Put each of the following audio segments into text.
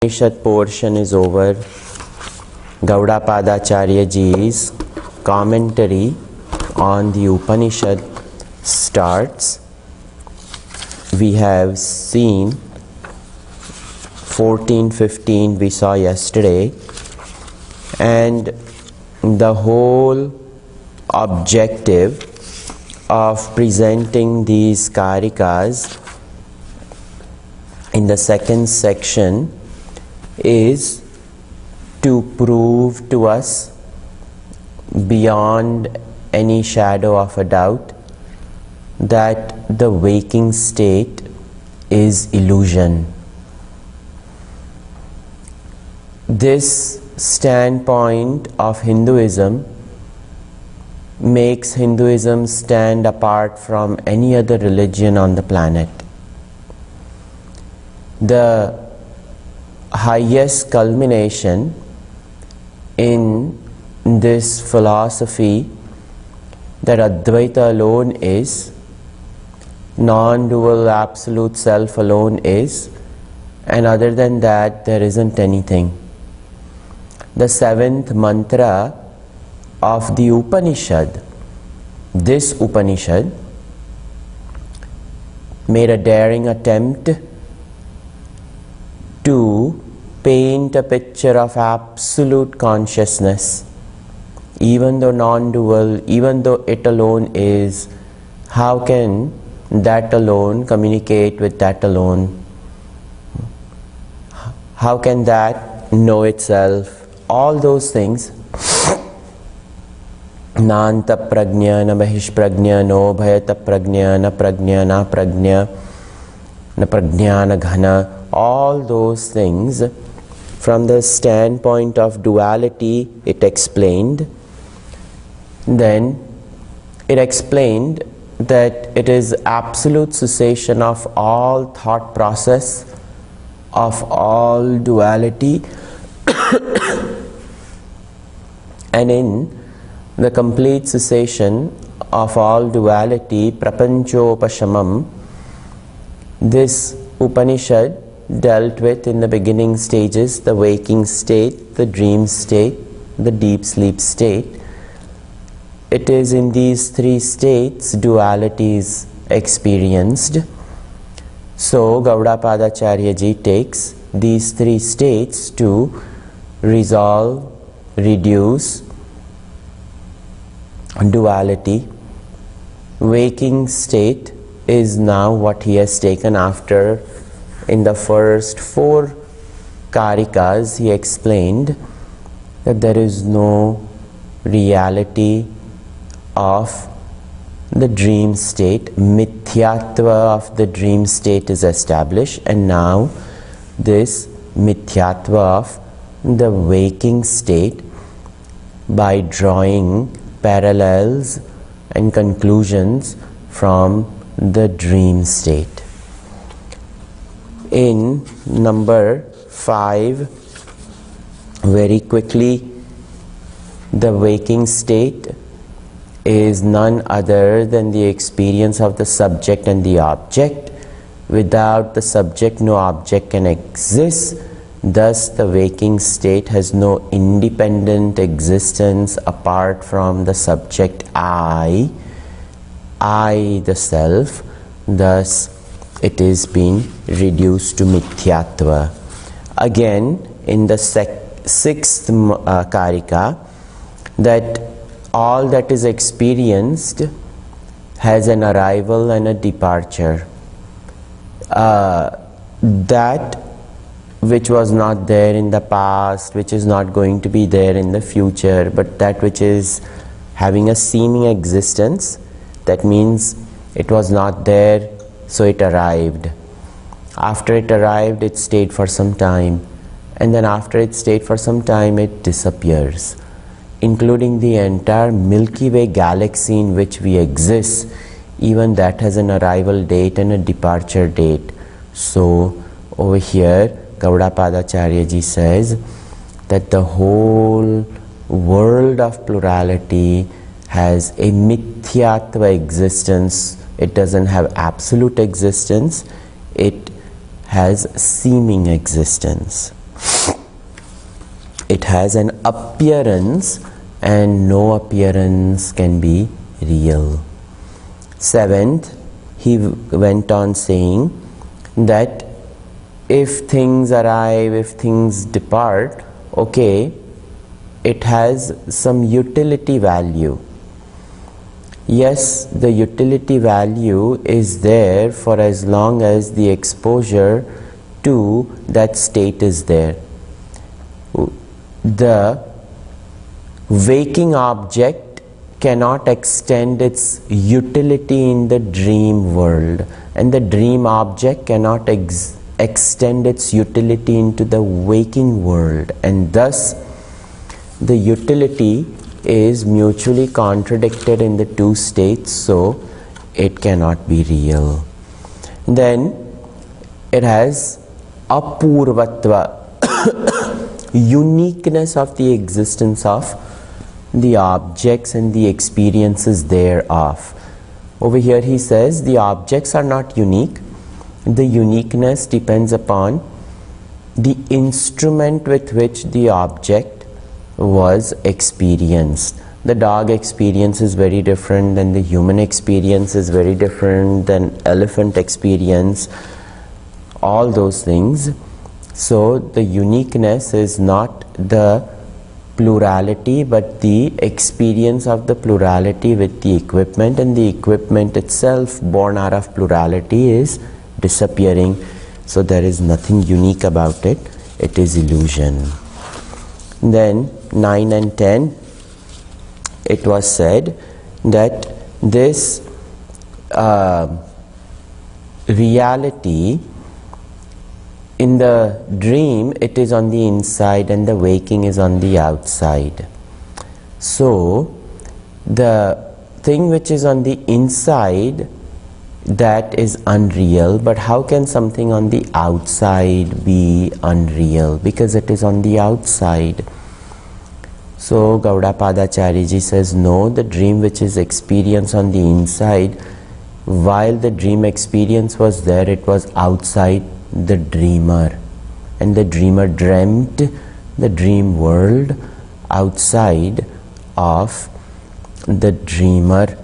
Upanishad portion is over. Gaudapadacharya ji's commentary on the Upanishad starts. We have seen 14-15 we saw yesterday, and the whole objective of presenting these karikas in the second section is to prove to us beyond any shadow of a doubt that the waking state is illusion. This standpoint of Hinduism makes Hinduism stand apart from any other religion on the planet. The highest culmination in this philosophy that Advaita alone is, non-dual absolute self alone is, and other than that there isn't anything. The seventh mantra of the Upanishad, this Upanishad, made a daring attempt to paint a picture of absolute consciousness. Even though non-dual, even though it alone is, how can that alone communicate with that alone? How can that know itself? All those things. Nanta prajna, na bahish prajna, no bhayata prajna, na prajna, na prajna, na prajna, na ghana. All those things, from the standpoint of duality, it explained. Then it explained that it is absolute cessation of all thought process, of all duality, and in the complete cessation of all duality, prapanchopashamam, this Upanishad dealt with in the beginning stages the waking state, the dream state, the deep sleep state. It is in these three states duality is experienced. So Gaudapadacharya ji takes these three states to resolve, reduce duality. Waking state is now what he has taken after. In the first four karikas, he explained that there is no reality of the dream state. Mithyatva of the dream state is established, and now this mithyatva of the waking state, by drawing parallels and conclusions from the dream state. In number 5, very quickly, the waking state is none other than the experience of the subject and the object. Without the subject, no object can exist. Thus, the waking state has no independent existence apart from the subject I, the self. Thus, it is being reduced to mithyatva. Again, in the sixth karika, that all that is experienced has an arrival and a departure. That which was not there in the past, which is not going to be there in the future, but that which is having a seeming existence, that means it was not there, so it arrived. After it arrived, it stayed for some time, and then after it stayed for some time, it disappears, including the entire Milky Way galaxy in which we exist. Even that has an arrival date and a departure date. So over here, Gaudapadacharya ji says that the whole world of plurality has a mithyatva existence. It doesn't have absolute existence. It has seeming existence. It has an appearance, and no appearance can be real. Seventh, he went on saying that if things arrive, if things depart, okay, it has some utility value. Yes, the utility value is there for as long as the exposure to that state is there. The waking object cannot extend its utility in the dream world, and the dream object cannot extend its utility into the waking world, and thus the utility is mutually contradicted in the two states, so it cannot be real. Then it has apurvatva, uniqueness of the existence of the objects and the experiences thereof. Over here he says the objects are not unique. The uniqueness depends upon the instrument with which the object was experienced. The dog experience is very different than the human experience, is very different than elephant experience, all those things. So the uniqueness is not the plurality, but the experience of the plurality with the equipment, and the equipment itself born out of plurality is disappearing. So there is nothing unique about it, it is illusion. Then 9 and 10, it was said that this reality in the dream, it is on the inside and the waking is on the outside. So the thing which is on the inside, that is unreal, but how can something on the outside be unreal? Because it is on the outside. So Gaudapadacharya ji says, no, the dream which is experienced on the inside, while the dream experience was there, it was outside the dreamer, and the dreamer dreamt the dream world outside of the dreamer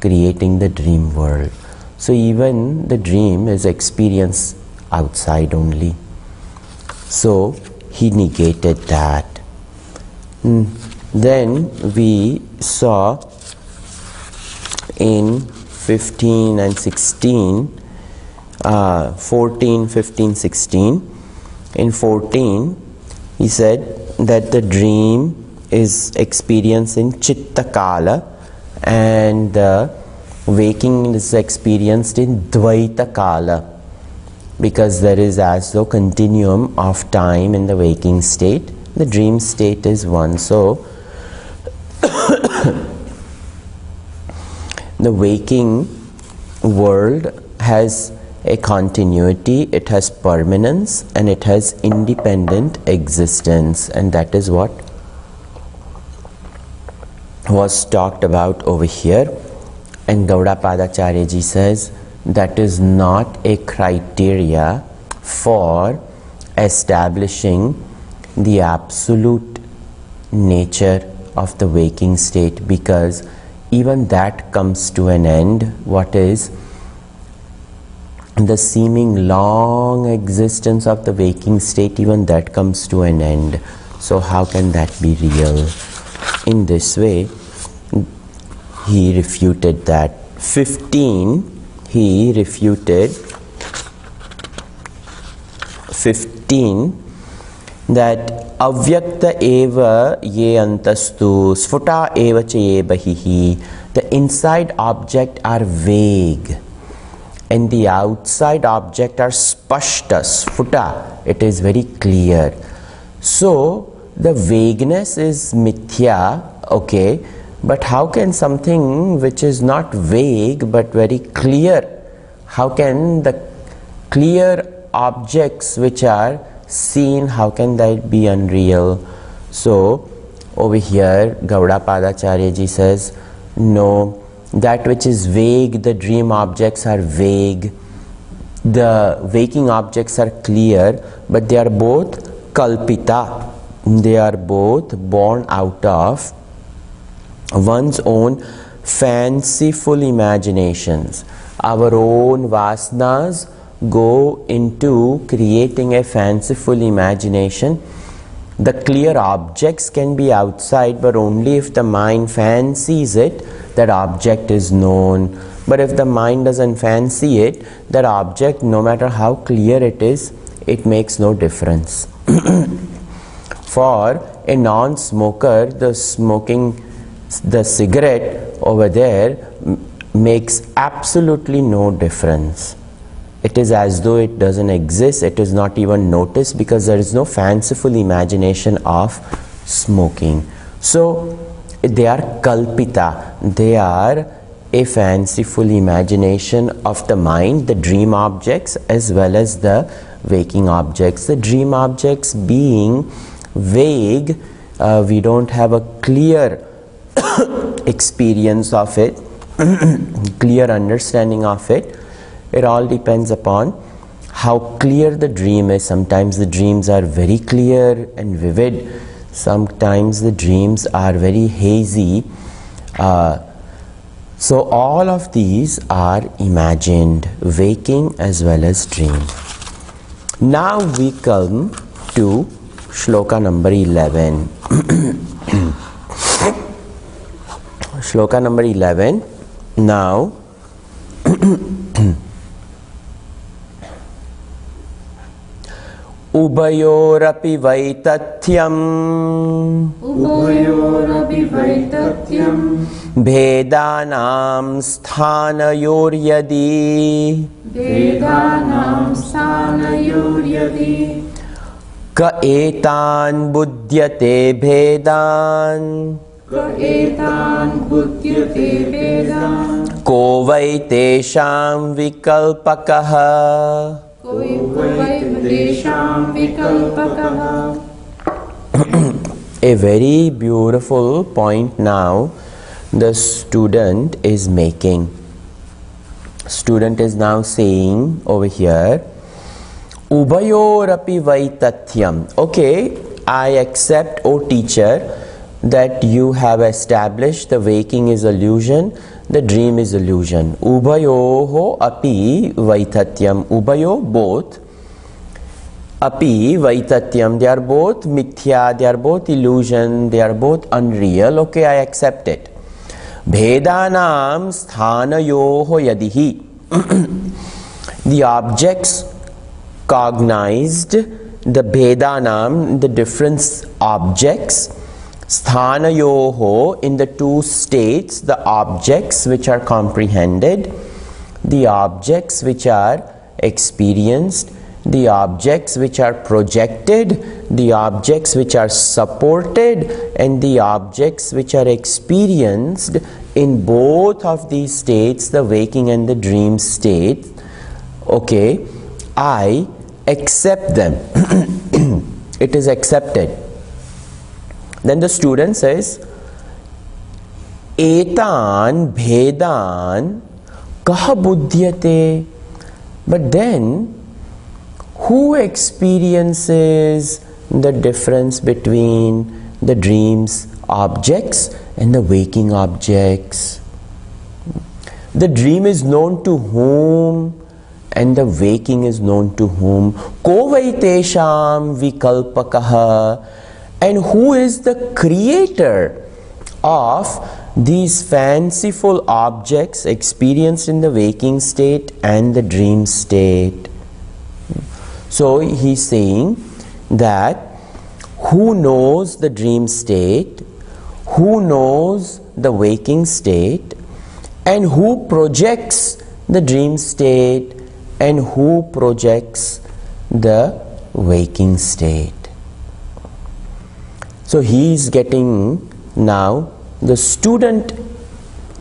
creating the dream world. So even the dream is experienced outside only. So he negated that. Then we saw in 15 and 16, 14, 15, 16. In 14, he said that the dream is experienced in Chitta Kala, and the waking is experienced in Dvaita Kala, because there is as though continuum of time in the waking state. The dream state is one. So the waking world has a continuity, it has permanence, and it has independent existence, and that is what was talked about over here. And Gaudapadacharya ji says that is not a criteria for establishing the absolute nature of the waking state, because even that comes to an end. What is the seeming long existence of the waking state, even that comes to an end. So how can that be real? In this way, he refuted that. 15, he refuted 15 that avyakta eva ye antastu sfuta eva cha ye bahihi. The inside object are vague, and the outside object are spashta, sfuta, it is very clear. So the vagueness is mithya, okay, but how can something which is not vague but very clear, how can the clear objects which are seen, how can that be unreal? So over here Gaudapadacharya ji says, no, that which is vague, the dream objects are vague, the waking objects are clear, but they are both kalpita. they are both born out of one's own fanciful imaginations. Our own vasanas go into creating a fanciful imagination. The clear objects can be outside, but only if the mind fancies it, that object is known. But if the mind doesn't fancy it, that object, no matter how clear it is, it makes no difference. For a non-smoker, the cigarette over there makes absolutely no difference. It is as though it doesn't exist. It is not even noticed because there is no fanciful imagination of smoking. So they are kalpita. They are a fanciful imagination of the mind, the dream objects as well as the waking objects. The dream objects being vague, we don't have a clear experience of it, clear understanding of it. It all depends upon how clear the dream is. Sometimes the dreams are very clear and vivid. Sometimes the dreams are very hazy. So all of these are imagined, waking as well as dream. Now we come to shloka number 11. Shloka number 11. Now Ubayorapi vaitatyam Bhedanam sthanayoryadi Ka etan buddhyate bhedan Ko vai tesham vikalpakaha. A very beautiful point now the student is making. Student is now saying over here, Ubayorapi vaitatyam. Okay, I accept, O teacher, that you have established the waking is illusion, the dream is illusion. Ubayoho api vaitatyam. Ubayo, both. Api vaitatyam, they are both mithya, they are both illusion, they are both unreal. Okay, I accept it. Bhedanam sthanayoho yadihi. The objects cognized, the bhedanam, the different objects, sthanayoho, in the two states, the objects which are comprehended, the objects which are experienced, the objects which are projected, the objects which are supported, and the objects which are experienced in both of these states, the waking and the dream state. Okay, I accept them. It is accepted. Then the student says, Etan bhedan kaha buddhyate. But then, who experiences the difference between the dream's objects and the waking objects? The dream is known to whom and the waking is known to whom? Ko vai tesham vikalpakaha. And who is the creator of these fanciful objects experienced in the waking state and the dream state? So he's saying that who knows the dream state, who knows the waking state, and who projects the dream state, and who projects the waking state. So he is getting, now the student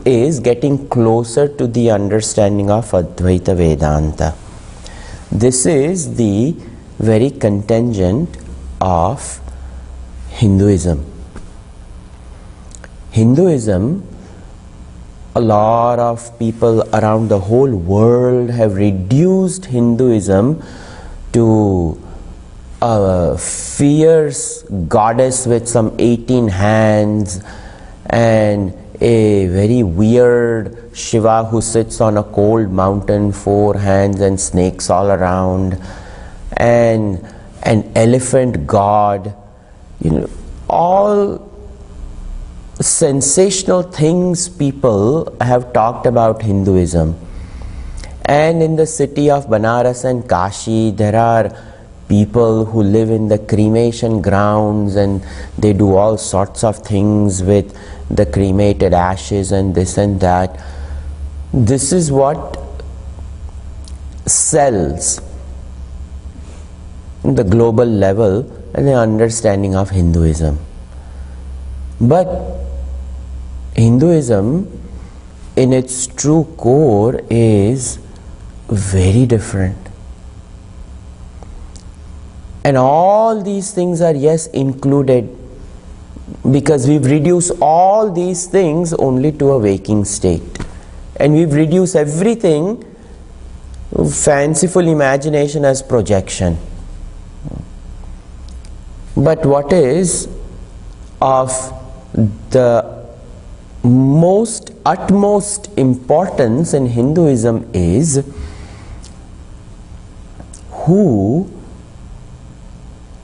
is getting closer to the understanding of Advaita Vedanta. This is the very contingent of Hinduism. Hinduism, a lot of people around the whole world have reduced Hinduism to a fierce goddess with some 18 hands, and a very weird Shiva who sits on a cold mountain, 4 hands and snakes all around, and an elephant god, all sensational things people have talked about Hinduism. And in the city of Banaras and Kashi, there are people who live in the cremation grounds, and they do all sorts of things with the cremated ashes and this and that. This is what sells in the global level and the understanding of Hinduism. But Hinduism in its true core is very different. And all these things are, yes, included, because we've reduced all these things only to a waking state. And we've reduced everything, fanciful imagination, as projection. But what is of the utmost importance in Hinduism is who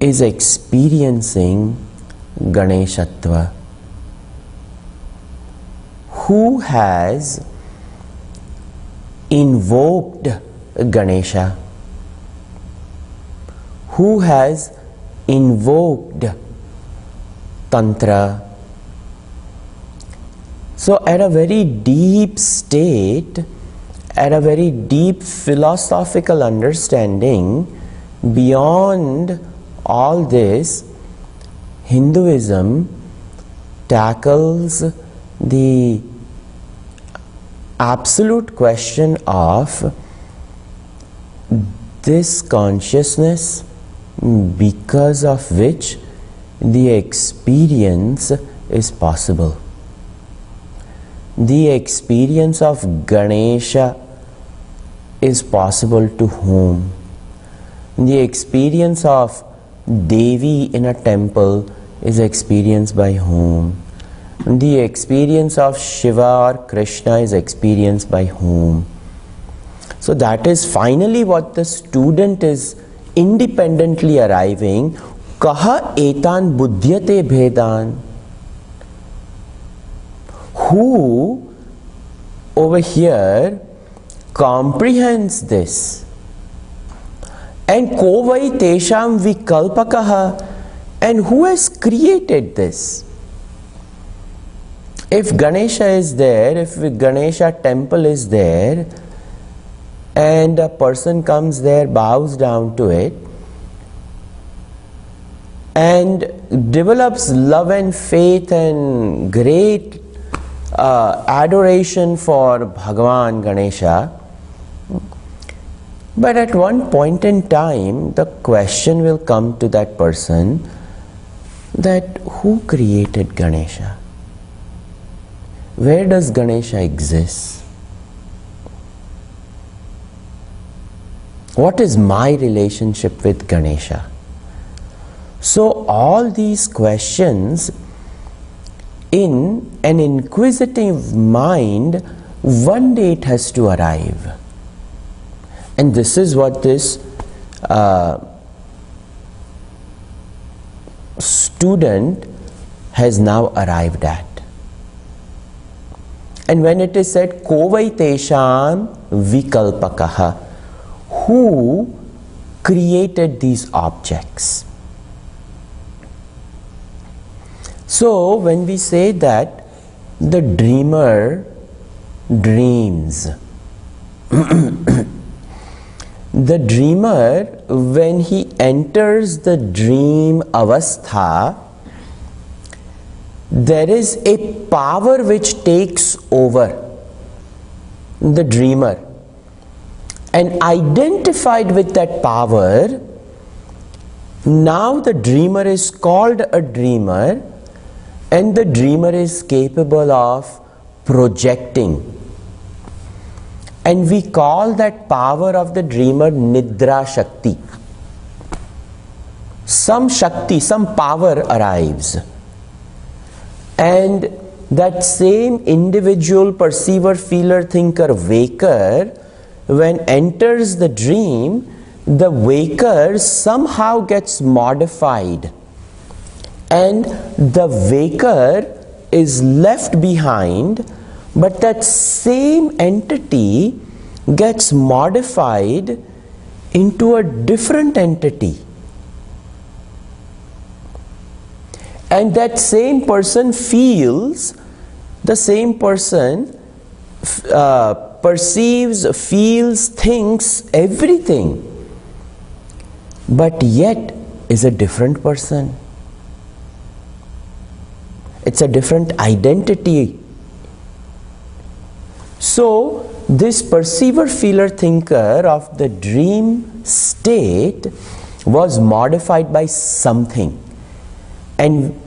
is experiencing Ganeshatva, who has invoked Ganesha, who has invoked Tantra. So at a very deep state, at a very deep philosophical understanding, beyond all this, Hinduism tackles the absolute question of this consciousness because of which the experience is possible. The experience of Ganesha is possible to whom? The experience of Devi in a temple is experienced by whom? The experience of Shiva or Krishna is experienced by whom? So that is finally what the student is independently arriving. Kaha etan buddhyate bhedan. Who over here comprehends this? And kovai tesham vikalpakaha, and who has created this? If Ganesha is there, if Ganesha temple is there, and a person comes there, bows down to it, and develops love and faith and great adoration for Bhagavan Ganesha, but at one point in time the question will come to that person that who created Ganesha? Where does Ganesha exist? What is my relationship with Ganesha? So all these questions, in an inquisitive mind, one day it has to arrive. And this is what this student has now arrived at. And when it is said, Kovai tesham vikalpakaha, who created these objects? So when we say that the dreamer dreams, the dreamer, when he enters the dream avastha, there is a power which takes over the dreamer, and identified with that power, now the dreamer is called a dreamer, and the dreamer is capable of projecting. And we call that power of the dreamer Nidra Shakti. some Shakti, some power arrives. And that same individual perceiver, feeler, thinker, waker, when enters the dream, the waker somehow gets modified. And the waker is left behind, but that same entity gets modified into a different entity. And that same person feels, the same person perceives, feels, thinks, everything, but yet is a different person. It's a different identity. So, this perceiver, feeler, thinker of the dream state was modified by something. And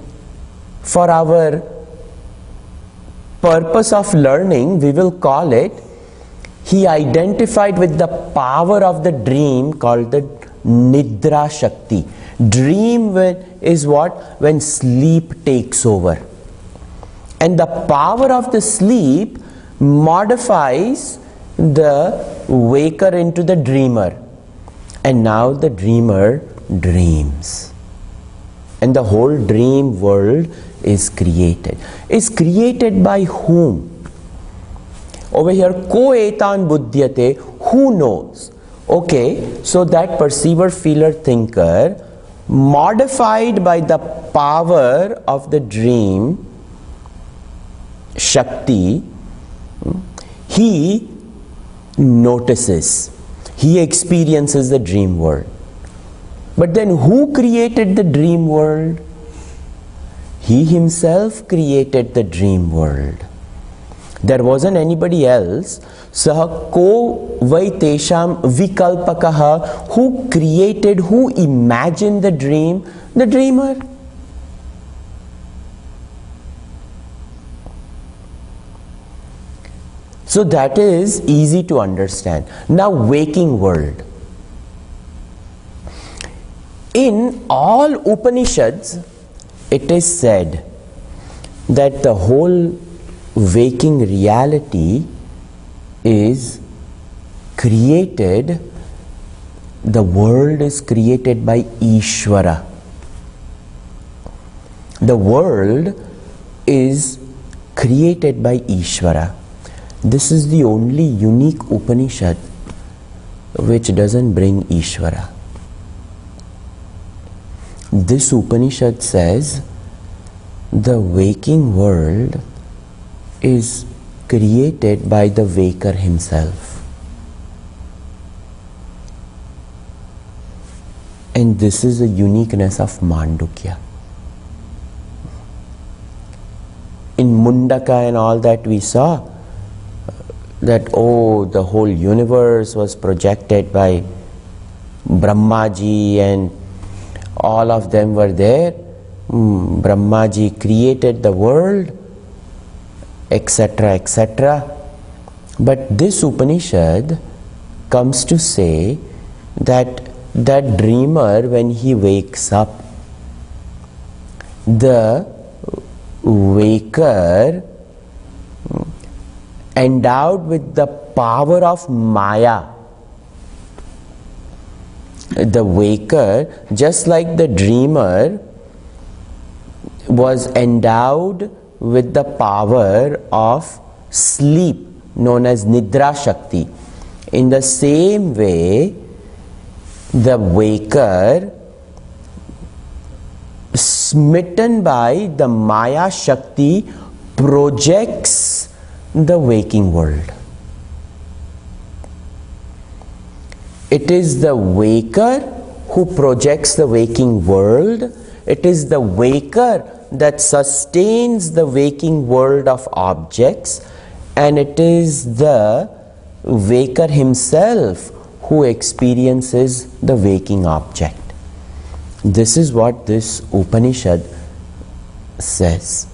for our purpose of learning, we will call it, he identified with the power of the dream called the Nidra Shakti. Dream is what? When sleep takes over. And the power of the sleep modifies the waker into the dreamer. And now the dreamer dreams. And the whole dream world is created. Is created by whom? Over here, ko etan buddhyate, who knows? Okay, so that perceiver, feeler, thinker, modified by the power of the dream, Shakti, he notices, he experiences the dream world. But then who created the dream world? He himself created the dream world. There wasn't anybody else. Saha ko vai tesham vikalpakaha, who created, who imagined the dream? The dreamer. So that is easy to understand. Now, waking world. In all Upanishads, it is said that the whole waking reality is created, the world is created by Ishvara. The world is created by Ishvara. This is the only unique Upanishad which doesn't bring Ishvara. This Upanishad says the waking world is created by the waker himself. And this is the uniqueness of Mandukya. In Mundaka and all that we saw, that the whole universe was projected by Brahmaji and all of them were there. Brahmaji created the world, etc., etc. But this Upanishad comes to say that that dreamer, when he wakes up, the waker endowed with the power of Maya, the waker, just like the dreamer was endowed with the power of sleep, known as Nidra Shakti. In the same way, the waker, smitten by the Maya Shakti, projects the waking world. It is the waker who projects the waking world. It is the waker that sustains the waking world of objects, and it is the waker himself who experiences the waking object. This is what this Upanishad says.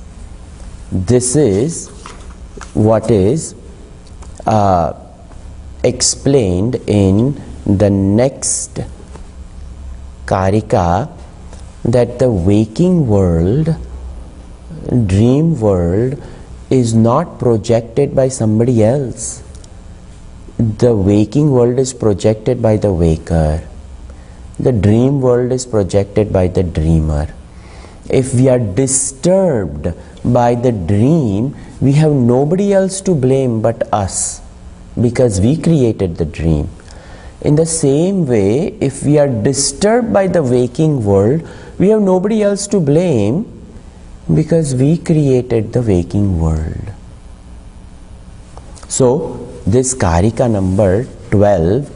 This is what is explained in the next Karika, that the waking world, dream world, is not projected by somebody else. The waking world is projected by the waker. The dream world is projected by the dreamer. If we are disturbed by the dream, we have nobody else to blame but us, because we created the dream. In the same way, if we are disturbed by the waking world, we have nobody else to blame, because we created the waking world. So, this Karika number 12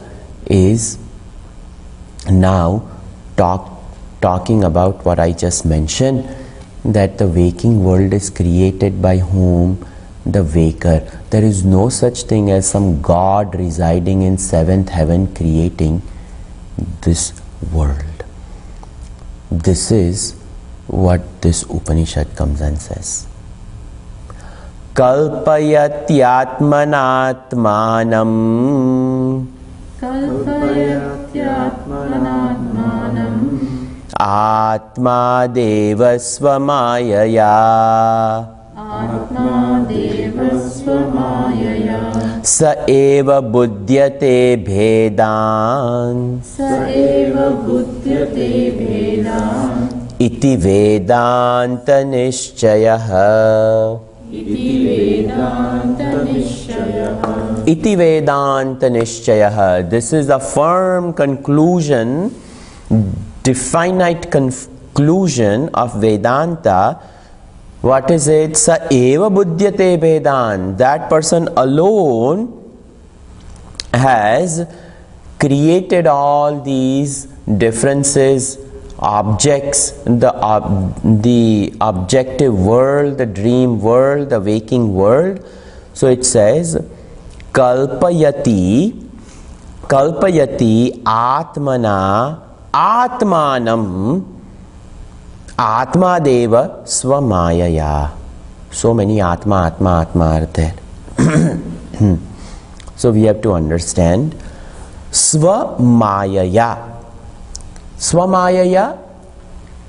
is now talking about what I just mentioned, that the waking world is created by whom? The waker. There is no such thing as some God residing in seventh heaven creating this world. This is what this Upanishad comes and says. Kalpayatyatmanatmanam Atma deva swamayaya Sa eva buddhyate bhedan Iti vedanta nishchayah Iti vedanta nishchayah. This is a firm conclusion, definite conclusion of Vedanta. What is it? Sa eva buddhyate vedan. That person alone has created all these differences, objects, the objective world, the dream world, the waking world. So it says, kalpayati atmana atmanam Atma deva swamayaya. So many atma are there. So we have to understand swamayaya. Swamayaya,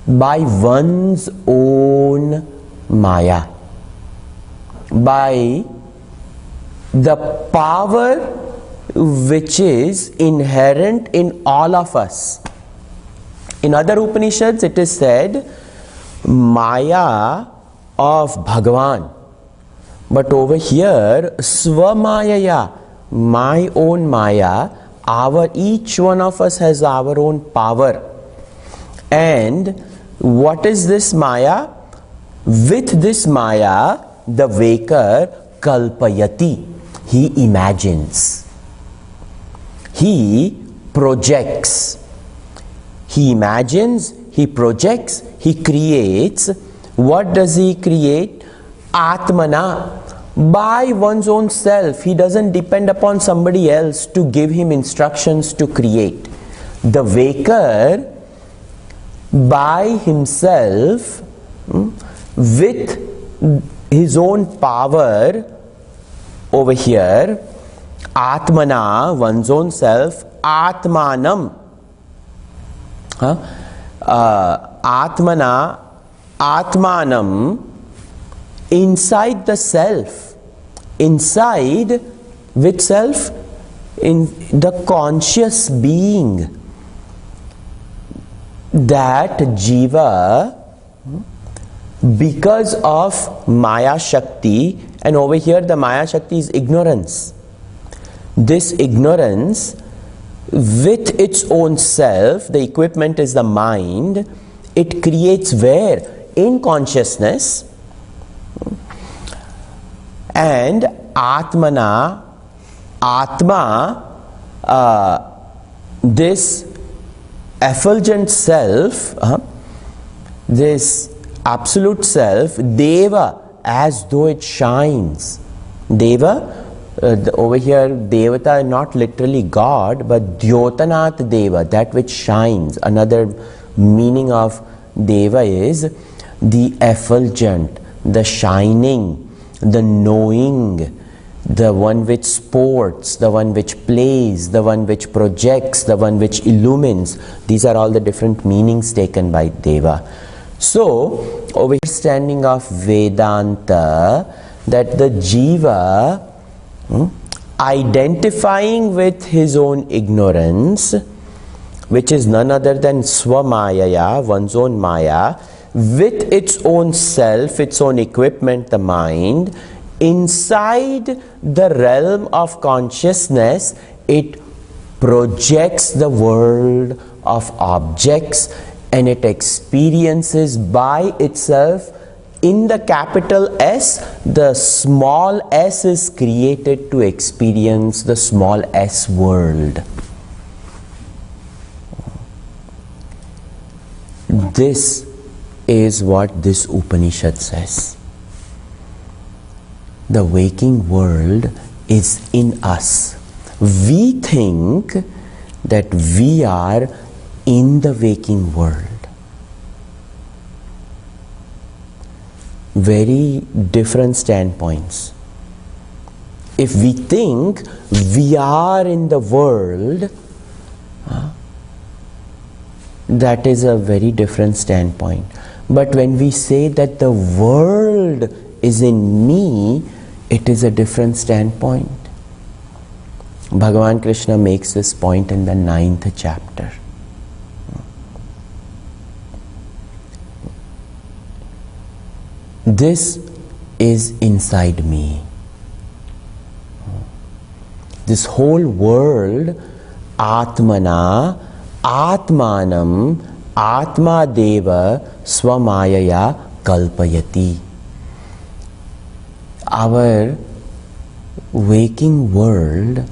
by one's own maya, by the power which is inherent in all of us. In other Upanishads it is said Maya of Bhagavan, but over here Swamayaya, my own Maya. Each one of us has our own power. And what is this Maya? With this Maya, the waker kalpayati, he imagines, he projects. He imagines, he projects, he creates. What does he create? Atmana. By one's own self. He doesn't depend upon somebody else to give him instructions to create. The waker, by himself, with his own power, over here, Atmana, one's own self, Atmanam. Atmanam, inside the self. Inside which self? In the conscious being. That Jiva, because of Maya Shakti, and over here the Maya Shakti is ignorance. This ignorance, with its own self, the equipment is the mind, it creates where? In consciousness. And Atmana, Atma, this effulgent self, this absolute self, Deva, as though it shines. Deva, over here Devata, not literally God, but Dyotanat Deva, that which shines. Another meaning of Deva is the effulgent, the shining, the knowing, the one which sports, the one which plays, the one which projects, the one which illumines. These are all the different meanings taken by Deva. So, understanding of Vedanta, that the Jiva identifying with his own ignorance, which is none other than Swamayaya, one's own Maya, with its own self, its own equipment, the mind, inside the realm of consciousness, it projects the world of objects and it experiences by itself. In the capital S, the small s is created to experience the small s world. This is what this Upanishad says. The waking world is in us. We think that we are in the waking world. Very different standpoints. If we think we are in the world, that is a very different standpoint. But when we say that the world is in me, it is a different standpoint. Bhagavan Krishna makes this point in the 9th chapter. This is inside me. This whole world, Atmana, Atmanam, Atma Deva, Swamayaya Kalpayati. Our waking world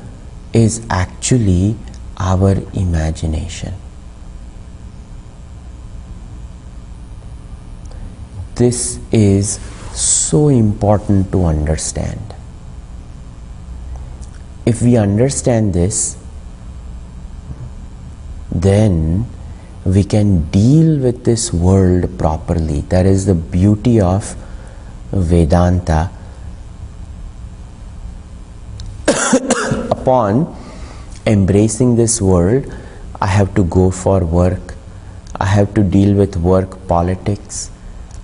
is actually our imagination. This is so important to understand. If we understand this, then we can deal with this world properly. That is the beauty of Vedanta. Upon embracing this world, I have to go for work. I have to deal with work politics.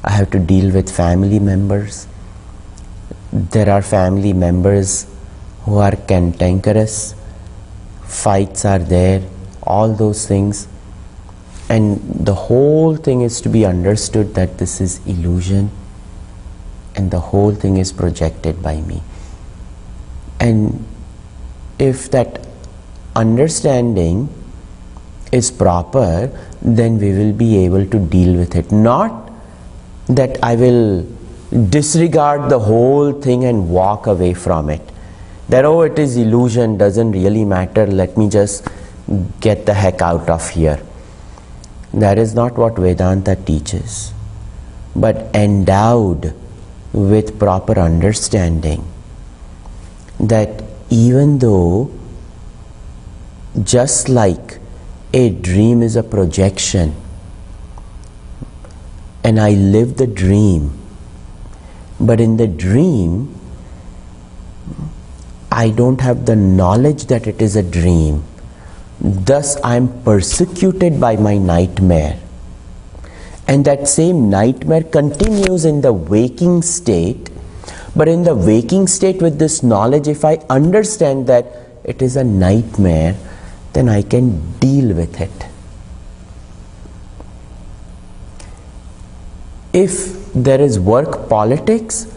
I have to deal with family members. There are family members who are cantankerous. Fights are there. All those things. And the whole thing is to be understood that this is illusion. And the whole thing is projected by me. And if that understanding is proper, then we will be able to deal with it. Not that I will disregard the whole thing and walk away from it. That, oh, it is illusion, doesn't really matter, let me just get the heck out of here. That is not what Vedanta teaches. But endowed with proper understanding, that even though just like a dream is a projection, and I live the dream, but in the dream I don't have the knowledge that it is a dream. Thus I am persecuted by my nightmare. And that same nightmare continues in the waking state. But in the waking state with this knowledge, if I understand that it is a nightmare, then I can deal with it. If there is work politics,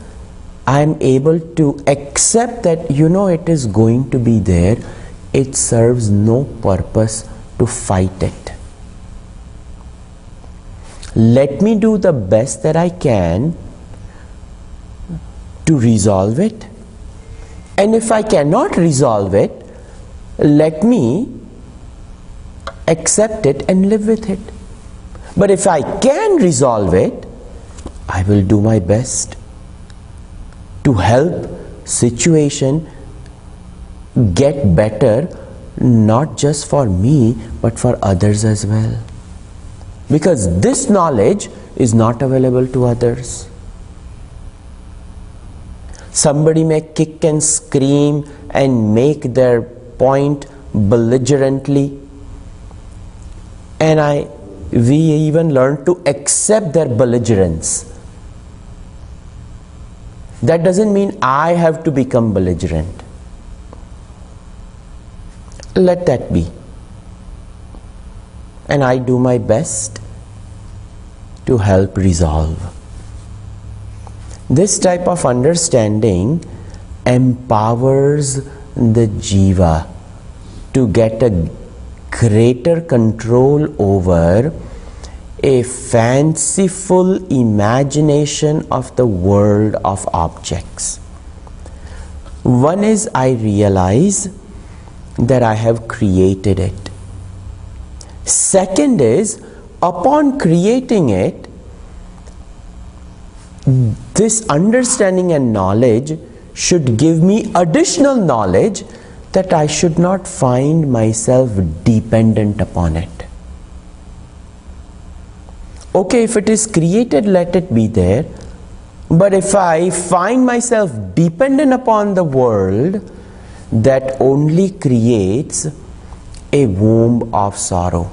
I am able to accept that, it is going to be there. It serves no purpose to fight it. Let me do the best that I can to resolve it. And if I cannot resolve it, let me accept it and live with it. But if I can resolve it, I will do my best to help situation get better, not just for me, but for others as well. Because this knowledge is not available to others. Somebody may kick and scream and make their point belligerently, and we even learn to accept their belligerence. That doesn't mean I have to become belligerent. Let that be. And I do my best to help resolve. This type of understanding empowers the jiva to get a greater control over a fanciful imagination of the world of objects. One is, I realize that I have created it. Second is, upon creating it, this understanding and knowledge should give me additional knowledge that I should not find myself dependent upon it. Okay, if it is created, let it be there. But if I find myself dependent upon the world, that only creates a womb of sorrow.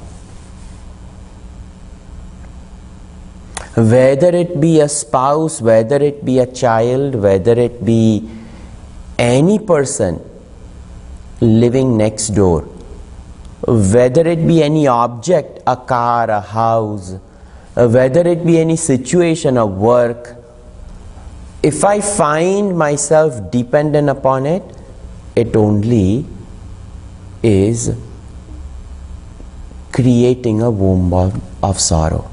Whether it be a spouse, whether it be a child, whether it be any person living next door, whether it be any object, a car, a house, whether it be any situation of work, if I find myself dependent upon it, it only is creating a womb of sorrow.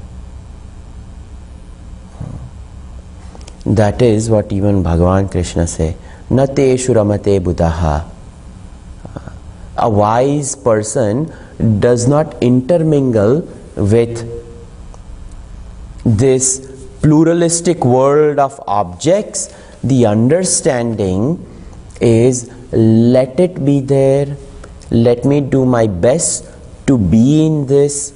That is what even Bhagavan Krishna say, na teshu ramate buddhaha. A wise person does not intermingle with this pluralistic world of objects. The understanding is, let it be there, let me do my best to be in this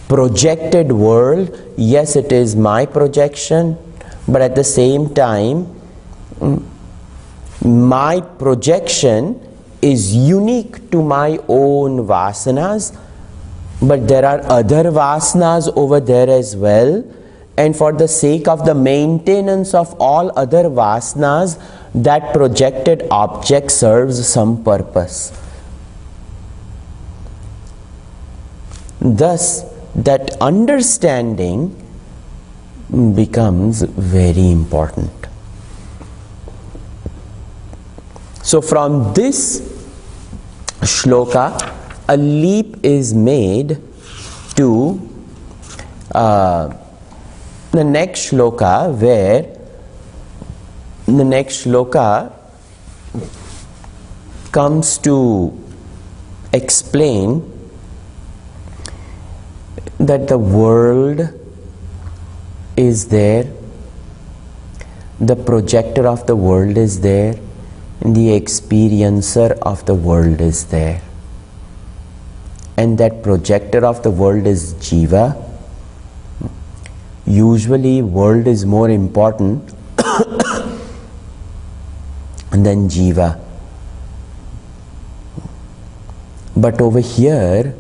projected world. Yes, it is my projection, but at the same time, my projection is unique to my own vasanas, but there are other vasanas over there as well, and for the sake of the maintenance of all other vasanas, that projected object serves some purpose. Thus, that understanding becomes very important. So from this shloka, a leap is made to the next shloka, where the next shloka comes to explain that the world is there, the projector of the world is there, and the experiencer of the world is there. And that projector of the world is jiva. Usually world is more important than jiva. But over here,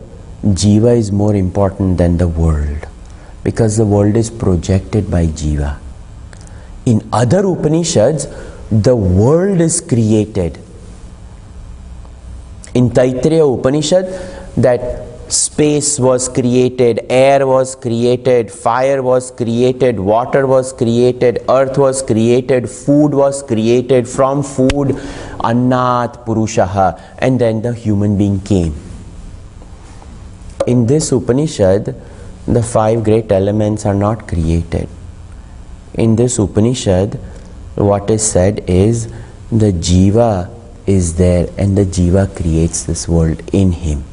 jiva is more important than the world, because the world is projected by jiva. In other Upanishads, the world is created. In Taittiriya Upanishad, that space was created, air was created, fire was created, water was created, earth was created, food was created, from food annat purushaha, and then the human being came. In this Upanishad, the 5 great elements are not created. In this Upanishad, what is said is, the jiva is there and the jiva creates this world in him.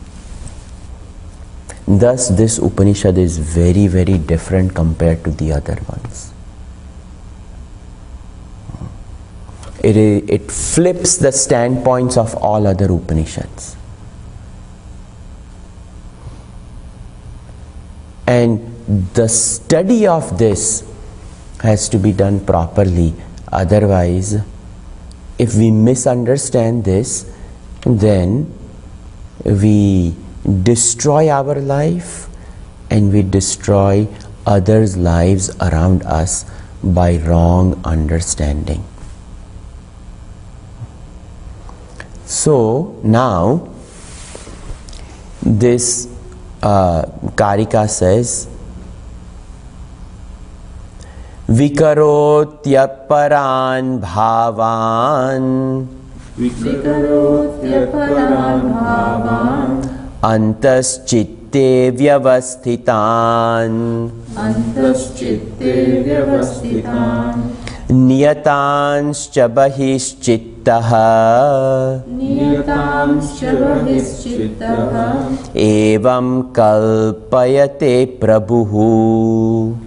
Thus, this Upanishad is very, very different compared to the other ones. It flips the standpoints of all other Upanishads. And the study of this has to be done properly, otherwise If we misunderstand this, then we destroy our life and we destroy others' lives around us by wrong understanding. So now this Karika says, Vikarotyparan bhavan antaschitte vyavasthitan niyatanscha bahishchittah evam kalpayate prabhu.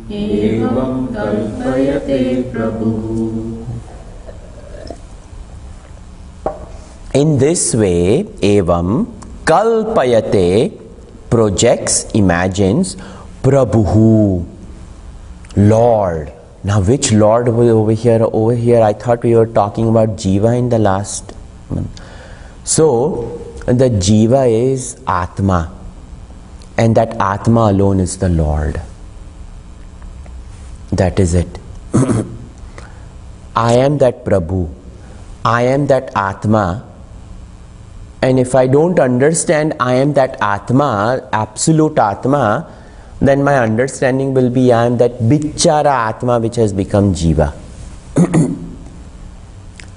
In this way, evam kalpayate projects, imagines, prabhu, Lord. Now which Lord was over here? Over here I thought we were talking about Jiva in the last month. So the Jiva is Atma, and that Atma alone is the Lord. That is it. I am that Prabhu. I am that Atma. And if I don't understand I am that Atma, absolute Atma, then my understanding will be I am that Bichara Atma which has become Jiva.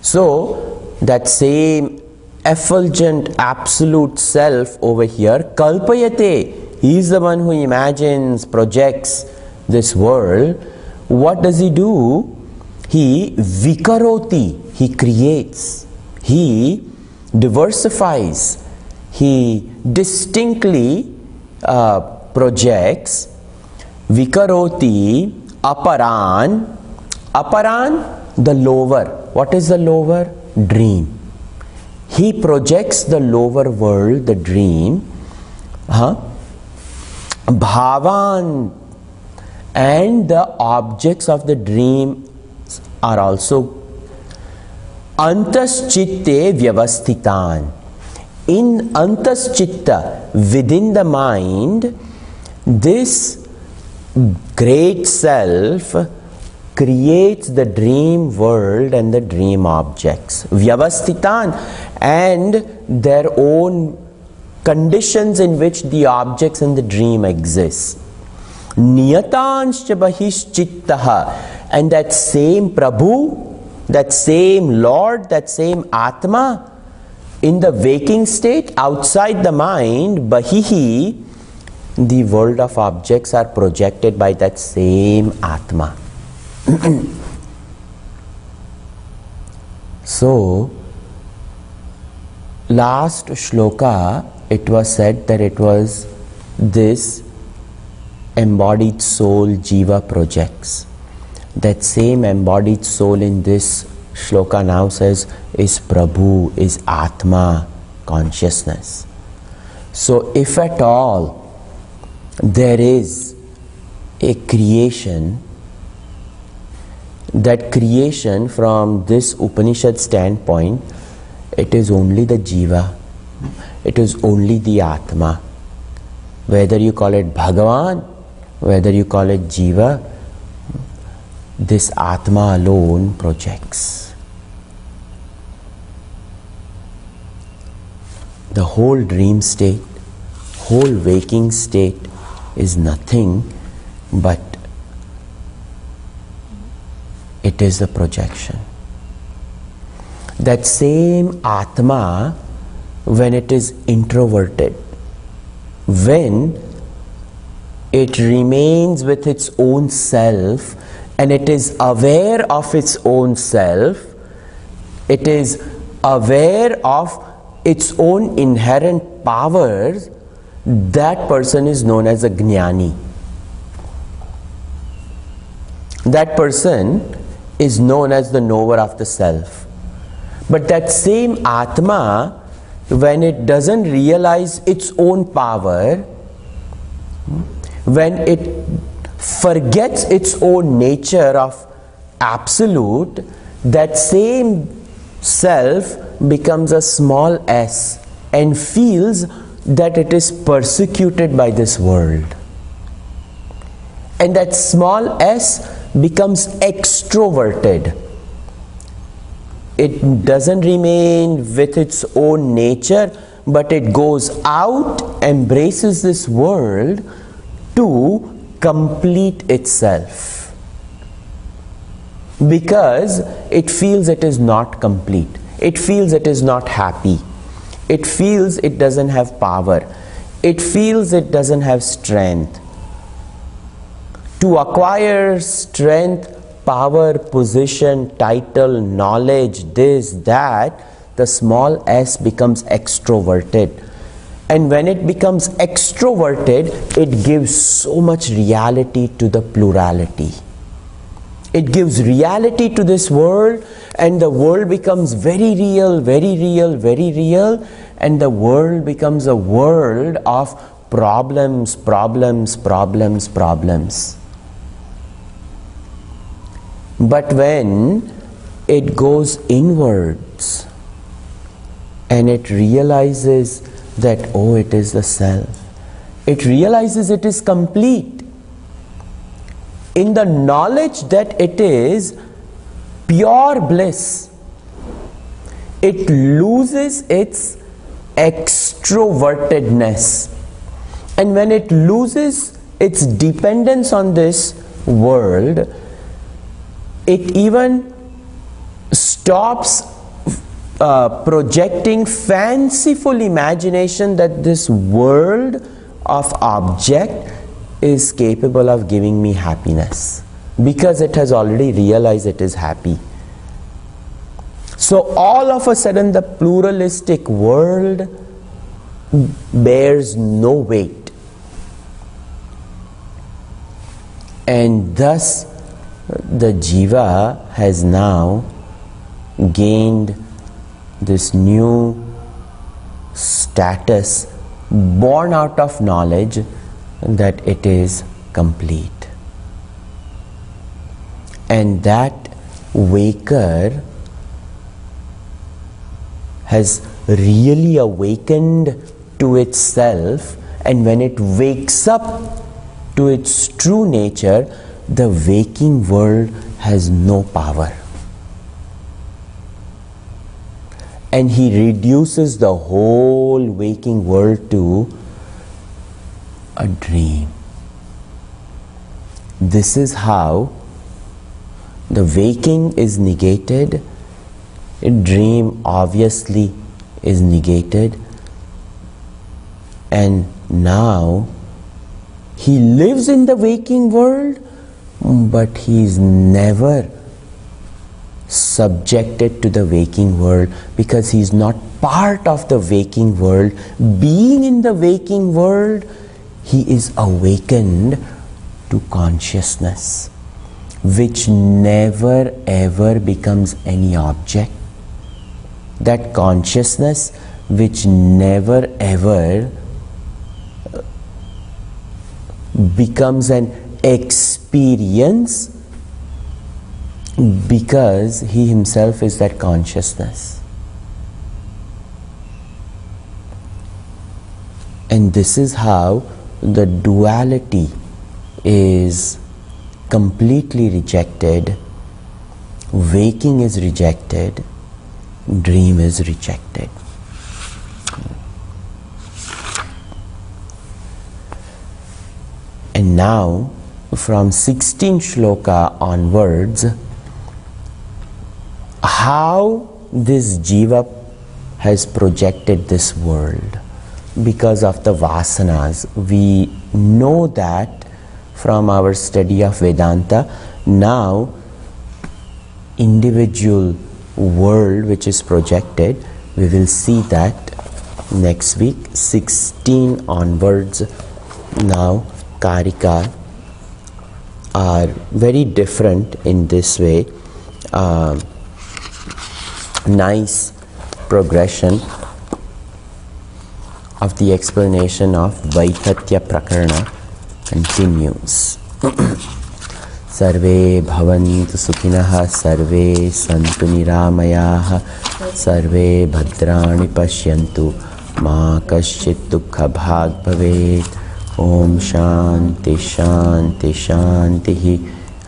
So that same effulgent absolute self over here, Kalpayate, he is the one who imagines, projects this world. What does he do? He Vikaroti, he creates, he diversifies, he distinctly projects. Vikaroti aparan. Aparan, the lower. What is the lower? Dream. He projects the lower world, the dream. Bhavan, and the objects of the dream are also antaschitte vyavasthitan. In antaschitta, within the mind, this great self creates the dream world and the dream objects. Vyavasthitan, and their own conditions in which the objects in the dream exist. Niyatanscha bahishchittaha, and that same Prabhu, that same Lord, that same Atma, in the waking state, outside the mind, bahihi, the world of objects are projected by that same Atma. So, last shloka, it was said that it was this embodied soul Jiva projects. That same embodied soul in this shloka now says is Prabhu, is Atma, consciousness. So if at all there is a creation, that creation from this Upanishad standpoint, it is only the Jiva, it is only the Atma. Whether you call it Bhagavan, whether you call it Jiva, this Atma alone projects. The whole dream state, whole waking state is nothing but it is a projection. That same Atma, when it is introverted, when it remains with its own self and it is aware of its own self, it is aware of its own inherent powers, that person is known as a Jnani. That person is known as the knower of the self. But that same Atma, when it doesn't realize its own power, when it forgets its own nature of absolute, that same self becomes a small s and feels that it is persecuted by this world. And that small s becomes extroverted. It doesn't remain with its own nature, but it goes out, embraces this world to complete itself. Because it feels it is not complete. It feels it is not happy. It feels it doesn't have power. It feels it doesn't have strength. To acquire strength, power, position, title, knowledge, this, that, the small s becomes extroverted. And when it becomes extroverted, it gives so much reality to the plurality. It gives reality to this world, and the world becomes very real, very real, very real, and the world becomes a world of problems, problems, problems, problems. But when it goes inwards and it realizes that, oh, it is the self, it realizes it is complete. In the knowledge that it is pure bliss, it loses its extrovertedness. And when it loses its dependence on this world, it even stops projecting fanciful imagination that this world of object is capable of giving me happiness, because it has already realized it is happy. So all of a sudden the pluralistic world bears no weight, and thus the jiva has now gained this new status born out of knowledge that it is complete. And that waker has really awakened to itself, and when it wakes up to its true nature, the waking world has no power. And he reduces the whole waking world to a dream. This is how the waking is negated, a dream obviously is negated, and now he lives in the waking world, but he is never subjected to the waking world, because he is not part of the waking world. Being in the waking world, he is awakened to consciousness, which never ever becomes any object. That consciousness which never ever becomes an experience, because he himself is that consciousness. And this is how the duality is completely rejected, waking is rejected, dream is rejected. And now from 16 shloka onwards, how this jiva has projected this world because of the vasanas. We know that from our study of Vedanta. Now individual world which is projected, we will see that next week. 16 onwards, now karika are very different in this way. Nice progression of the explanation of Vaithatya Prakarana continues. Sarve bhavantu sukhinah, sarve santu niramayah, sarve bhadrani pashyantu, ma kaschit dukha bhag bhavet. Om shanti shanti shanti.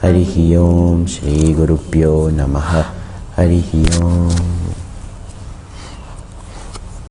Harihi Om. Shri Gurubhyo Namaha. Harihi Om.